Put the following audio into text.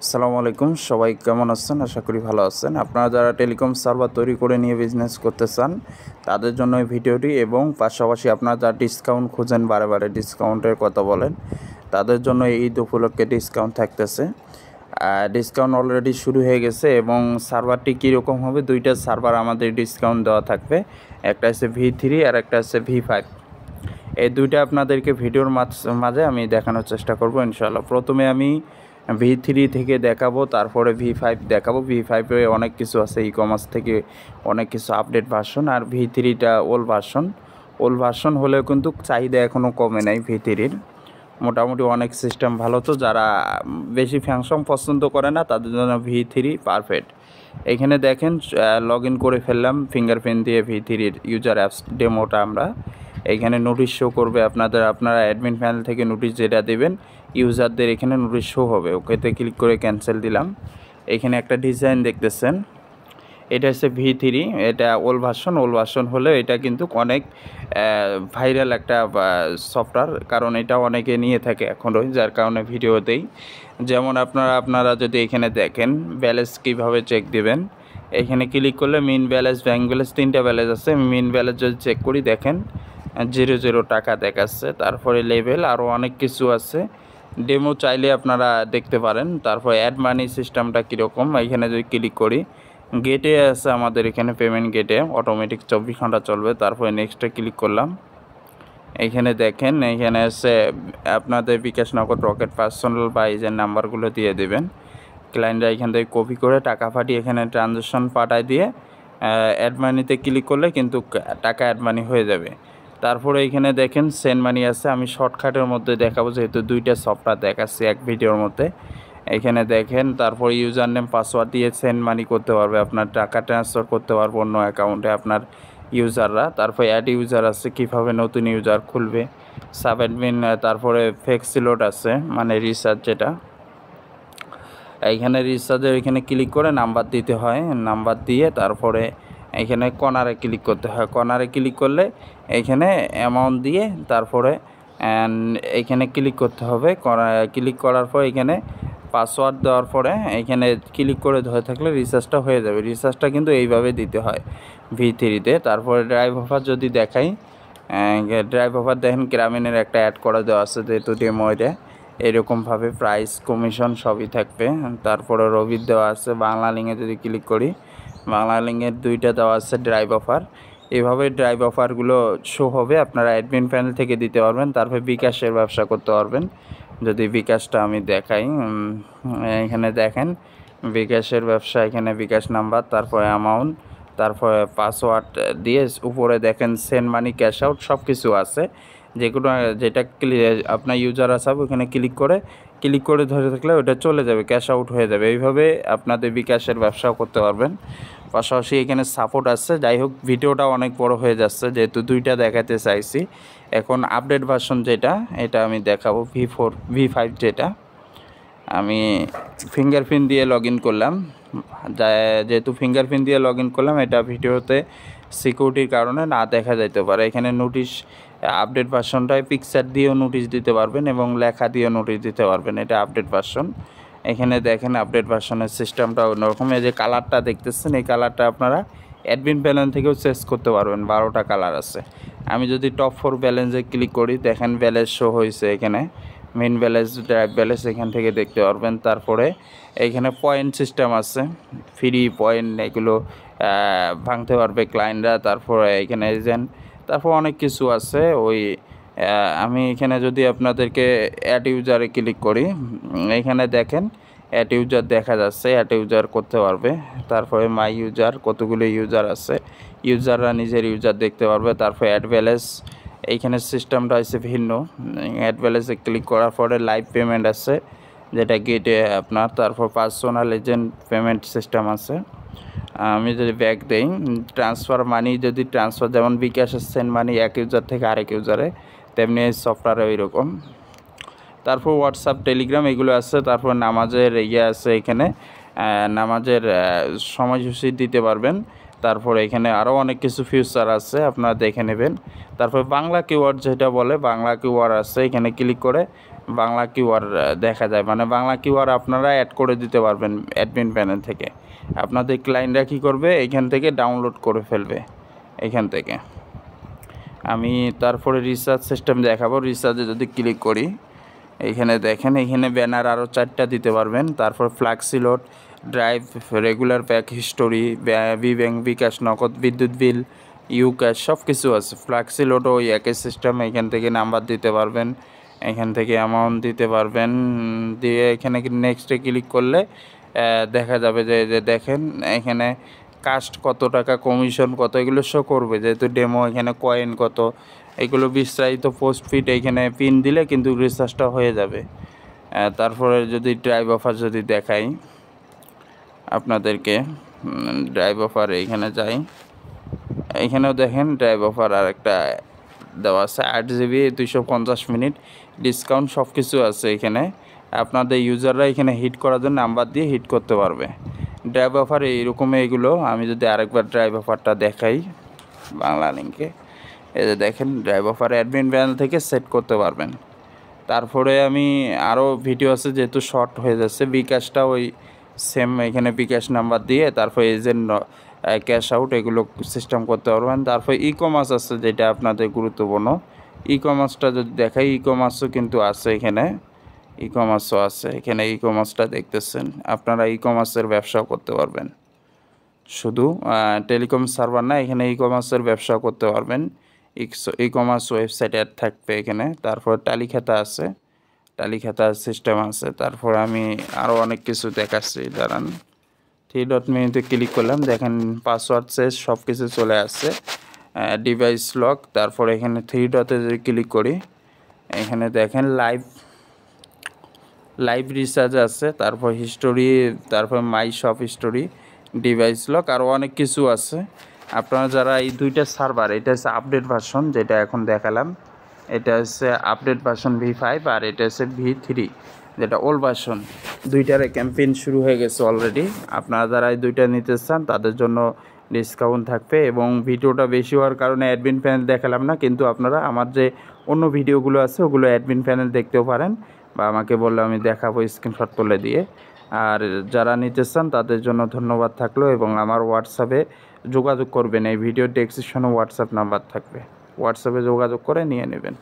আসসালামু আলাইকুম, সবাই কেমন আছেন? আশা করি ভালো আছেন। আপনারা যারা টেলিকম সার্ভার তৈরি করে নিয়ে বিজনেস করতে চান তাদের জন্য এই ভিডিওটি, এবং পাশাপাশি আপনারা যারা ডিসকাউন্ট খুঁজেন, বারে বারে ডিসকাউন্টের কথা বলেন, তাদের জন্য ঈদ উপলক্ষে ডিসকাউন্ট থাকতেছে। ডিসকাউন্ট অলরেডি শুরু হয়ে গেছে এবং সার্ভারটি কীরকম হবে, দুইটা সার্ভার আমাদের ডিসকাউন্ট দেওয়া থাকবে। একটা আছে V3 আর একটা আছে V5। এই দুইটা আপনাদেরকে ভিডিওর মাঝে আমি দেখানোর চেষ্টা করব ইনশাআল্লাহ। প্রথমে আমি V3 থেকে দেখাবো, তারপরে V5 দেখাবো। V5-এ অনেক কিছু আছে, ই কমার্স থেকে অনেক কিছু আপডেট ভার্সন, আর V3টা ওল্ড ভার্সন হলেও কিন্তু চাহিদা এখনও কমে নাই V3-র। মোটামুটি অনেক সিস্টেম ভালো, তো যারা বেশি ফাংশন পছন্দ করে না তাদের জন্য V3 পারফেক্ট। এখানে দেখেন লগ ইন করে ফেললাম ফিঙ্গারপ্রিন্ট দিয়ে V3-র ইউজার অ্যাপস ডেমোটা। আমরা এখানে নোটিশ শো করবে আপনারা অ্যাডমিন প্যানেল থেকে নোটিশ যেটা দেবেন ইউজারদের এখানে নোটিশ শো হবে। ওকেতে ক্লিক করে ক্যান্সেল দিলাম। এখানে একটা ডিজাইন দেখতেছেন, এটা হচ্ছে V3। এটা ওল্ড ভার্সন হলেও এটা কিন্তু অনেক ভাইরাল একটা সফটওয়্যার, কারণ এটা অনেকে নিয়ে থাকে এখনও, যার কারণে ভিডিওতেই। যেমন আপনারা যদি এখানে দেখেন ব্যালেন্স কীভাবে চেক দেবেন, এখানে ক্লিক করলে মিন ব্যালেন্স, ব্যাঙ্ক ব্যালেন্স, তিনটা ব্যালেন্স আছে। মিন ব্যালেন্স যদি চেক করি দেখেন 0 টাকা দেখাচ্ছে। তারপরে লেভেল আরও অনেক কিছু আছে, ডেমো চাইলে আপনারা দেখতে পারেন। তারপর অ্যাড মানি সিস্টেমটা কীরকম, এখানে যদি ক্লিক করি গেটে আছে আমাদের এখানে পেমেন্ট গেটে অটোমেটিক 24 ঘন্টা চলবে। তারপরে নেক্সটে ক্লিক করলাম। এখানে দেখেন এখানে আছে আপনাদের বিকাশ, নগদ, রকেট, পার্সোনাল বা এজেন্ট নাম্বারগুলো দিয়ে দেবেন। ক্লায়েন্টরা এখান থেকে কপি করে টাকা পাঠিয়ে এখানে ট্রানজ্যাকশন পাঠায় দিয়ে অ্যাড মানিতে ক্লিক করলে কিন্তু টাকা অ্যাড মানি হয়ে যাবে। তারপরে এখানে দেখেন সেন্ড মানি আছে। আমি শর্টকাটের মধ্যে দেখাবো, যেহেতু দুইটা সফটওয়্যার দেখাচ্ছি এক ভিডিওর মধ্যে। এখানে দেখেন তারপর ইউজার নেম পাসওয়ার্ড দিয়ে সেন্ড মানি করতে পারবে, আপনার টাকা ট্রান্সফার করতে পারবো অন্য অ্যাকাউন্টে আপনার ইউজাররা। তারপর অ্যাড ইউজার আছে, কীভাবে নতুন ইউজার খুলবে, সাব অ্যাডমিন। তারপরে ফ্লেক্সিলোড আছে, মানে রিচার্জ যেটা। এইখানে রিচার্জের এখানে ক্লিক করে নাম্বার দিতে হয়, নাম্বার দিয়ে তারপরে এখানে কর্নারে ক্লিক করতে হয়। কর্নারে ক্লিক করলে এখানে অ্যামাউন্ট দিয়ে তারপরে এখানে ক্লিক করতে হবে। ক্লিক করার পর এখানে পাসওয়ার্ড দেওয়ার পরে এখানে ক্লিক করে ধরে থাকলে রিচার্জটা হয়ে যাবে। রিচার্জটা কিন্তু এইভাবে দিতে হয় V3-তে। তারপরে ড্রাইভ অফার যদি দেখাই, ড্রাইভ অফার দেখেন গ্রামীণের একটা অ্যাড করা দেওয়া আছে, যেহেতু ডেমো এটা। এরকমভাবে প্রাইস, কমিশন সবই থাকবে। তারপরে রবির দেওয়া আছে। বাংলা লিঙ্কে যদি ক্লিক করি, বাংলা লিঙ্কের দুইটা দেওয়া আছে ড্রাইভ অফার। এভাবে ড্রাইভ অফারগুলো শো হবে, আপনারা অ্যাডমিন প্যানেল থেকে দিতে পারবেন। তারপরে বিকাশের ব্যবসা করতে পারবেন। যদি বিকাশটা আমি দেখাই, এখানে দেখেন বিকাশের ব্যবসা, এখানে বিকাশ নাম্বার, তারপরে অ্যামাউন্ট, তারপরে পাসওয়ার্ড দিয়ে উপরে দেখেন সেন্ড মানি, ক্যাশ আউট সব কিছু আছে। যেটা আপনার ইউজার আছে ওখানে ক্লিক করে ধরে থাকলে ওটা চলে যাবে, ক্যাশ আউট হয়ে যাবে। এইভাবে আপনাদের বিকাশের ব্যবসাও করতে পারবেন। পাশাপাশি এখানে সাপোর্ট আছে। যাই হোক, ভিডিওটা অনেক বড় হয়ে যাচ্ছে, যেহেতু দুইটা দেখাতে চাইছি। এখন আপডেট ভার্সন যেটা, এটা আমি দেখাবো V5 যেটা। আমি ফিঙ্গারপ্রিন্ট দিয়ে লগ ইন করলাম। যেহেতু ফিঙ্গারপ্রিন্ট দিয়ে লগ ইন করলাম, এটা ভিডিওতে সিকিউরিটির কারণে না দেখা যেতে পারে। এখানে নোটিশ আপডেট ভার্সনটায় পিকচার দিয়েও নোটিশ দিতে পারবেন এবং লেখা দিয়েও নোটিশ দিতে পারবেন। এটা আপডেট ভার্সন। এখানে দেখেন আপডেট ভার্সনের সিস্টেমটা অন্যরকম। এই যে কালারটা দেখতেছেন, এই কালারটা আপনারা অ্যাডমিন প্যানেল থেকেও চেঞ্জ করতে পারবেন। 12টা কালার আছে। আমি যদি টপ 4 ব্যালেন্সে ক্লিক করি, দেখেন ব্যালেন্স শো হয়েছে এখানে। মেন ব্যালেন্স, ড্রাইভ ব্যালেন্স এখান থেকে দেখতে পারবেন। তারপরে এইখানে পয়েন্ট সিস্টেম আছে, ফ্রি পয়েন্ট, এগুলো ভাঙতে পারবে ক্লায়েন্টরা। তারপরে এখানে এজেন্ট, তারপর অনেক কিছু আছে। আমি এখানে যদি আপনাদেরকে অ্যাড ইউজারে ক্লিক করি, এখানে দেখেন অ্যাড ইউজার দেখা যাচ্ছে, অ্যাড ইউজার করতে পারবে। তারপরে মাই ইউজার, কতগুলো ইউজার আছে, ইউজাররা নিজের ইউজার দেখতে পারবে। তারপরে অ্যাড ব্যালেন্স, এইখানে সিস্টেমটা হচ্ছে ভিন্ন। অ্যাড ব্যালেন্সে ক্লিক করার পরে লাইভ পেমেন্ট আছে, যেটা গেটে আপনার। তারপর পার্সোনাল এজেন্ট পেমেন্ট সিস্টেম আছে। আমি যদি ব্যাক দেই, ট্রান্সফার মানি, যদি ট্রান্সফার, যেমন বিকাশের সেন্ড মানি এক ইউজার থেকে আরেক ইউজারে, তেমনি এই সফটওয়্যারে ওই রকম। তারপর হোয়াটসঅ্যাপ, টেলিগ্রাম এগুলো আছে। তারপর নামাজের আছে, এখানে নামাজের সময়সূচি দিতে পারবেন। তারপর এখানে আরও অনেক কিছু ফিচার আছে, আপনারা দেখে নেবেন। তারপর বাংলা কিওয়ার্ড যেটা বলে, বাংলা কিওয়ার্ড আছে। এখানে ক্লিক করে বাংলা কিউআর দেখা যায়, মানে বাংলা কিউআর আপনারা অ্যাড করে দিতে পারবেন অ্যাডমিন প্যানেল থেকে। আপনাদের ক্লায়েন্টরা কী করবে, এখান থেকে ডাউনলোড করে ফেলবে। এখান থেকে আমি তারপরে রিসার্চ সিস্টেম দেখাবো। রিসার্চে যদি ক্লিক করি, এইখানে দেখেন, এখানে ব্যানার আরও 4টা দিতে পারবেন। তারপর flexiload, drive, regular pack history, bank, Bkash, Nagad, বিদ্যুৎ বিল, ইউক্যাশ সব কিছু আছে। ফ্ল্যাক্সিলোডও ওই একই সিস্টেম। এখান থেকে নাম্বার দিতে পারবেন, এখান থেকে অ্যামাউন্ট দিতে পারবেন, দিয়ে এখানে নেক্সটে ক্লিক করলে দেখা যাবে যে দেখেন এখানে কাস্ট কত টাকা, কমিশন কত, এগুলো শো করবে। যেহেতু ডেমো, এখানে কয়েন কত, এগুলো বিস্তারিত পোস্ট ফিট এখানে পিন দিলে কিন্তু রিসার্চটা হয়ে যাবে। তারপরে যদি ড্রাইভ অফার যদি দেখাই আপনাদেরকে, ড্রাইভ অফার এইখানে যাই, এইখানেও দেখেন ড্রাইভ অফার আর একটা দেওয়া আছে, 8 GB 250 মিনিট ডিসকাউন্ট, সব কিছু আছে এখানে। আপনাদের ইউজাররা এখানে হিট করার জন্য নাম্বার দিয়ে হিট করতে পারবে। ড্রাইভ অফার এইরকম এইগুলো। আমি যদি আরেকবার ড্রাইভ অফারটা দেখাই বাংলা লিঙ্কে, এই যে দেখেন ড্রাইভ অফার অ্যাডমিন প্যানেল থেকে সেট করতে পারবেন। তারপরে আমি আরও ভিডিও আছে, যেহেতু শর্ট হয়ে যাচ্ছে। বিকাশটা ওই সেম, এখানে বিকাশ নাম্বার দিয়ে তারপর এজেন্ট, ক্যাশ আউট, এগুলো সিস্টেম করতে পারবেন। তারপর ই কমার্স আছে, যেটা আপনাদের গুরুত্বপূর্ণ। ই কমার্সটা যদি দেখাই, ই কমার্সও কিন্তু আছে এখানে, ই কমার্সও আছে এখানে। ই কমার্সটা দেখতেছেন, আপনারা ই কমার্সের ব্যবসাও করতে পারবেন। শুধু টেলিকম সার্ভার না, এখানে ই কমার্সের ব্যবসা করতে পারবেন। ই কমার্স ওয়েবসাইট অ্যাড থাকবে এখানে। তারপর টালি খাতা আছে, টালি খাতার সিস্টেম আছে। তারপর আমি আরও অনেক কিছু দেখাচ্ছি, দাঁড়ান। 3 ডট মেনুতে ক্লিক করলাম, দেখেন পাসওয়ার্ড শেষ, সব কিছু চলে আসছে। ডিভাইস লক, তারপর এখানে 3 ডটে যদি ক্লিক করি, এখানে দেখেন লাইভ রিসার্চ আছে, তারপর হিস্টোরি, তারপর my shop history, device lock, আরও অনেক কিছু আছে। আপনারা যারা এই দুইটা সার্ভার, এটা হচ্ছে আপডেট ভার্সন যেটা এখন দেখালাম, এটা হচ্ছে আপডেট ভার্সন V5, আর এটা হচ্ছে V3 যেটা ওল্ড ভার্সন। দুইটারে ক্যাম্পেইন শুরু হয়ে গেছে অলরেডি। আপনারা যারা এই দুইটা নিতে চান তাদের জন্য ডিসকাউন্ট থাকবে। এবং ভিডিওটা বেশি হওয়ার কারণে অ্যাডমিন প্যানেল দেখালাম না, কিন্তু আপনারা আমার যে অন্য ভিডিওগুলো আছে ওগুলো অ্যাডমিন প্যানেল দেখতেও পারেন, বা আমাকে বললে আমি দেখাবো স্ক্রিনশট তুলে দিয়ে। আর যারা নিতে চান তাদের জন্য ধন্যবাদ থাকলো, এবং আমার হোয়াটসঅ্যাপে যোগাযোগ করবেন। এই ভিডিও ডেসক্রিপশনে হোয়াটসঅ্যাপ নাম্বার থাকবে, হোয়াটসঅ্যাপে যোগাযোগ করে নিয়ে নেবেন।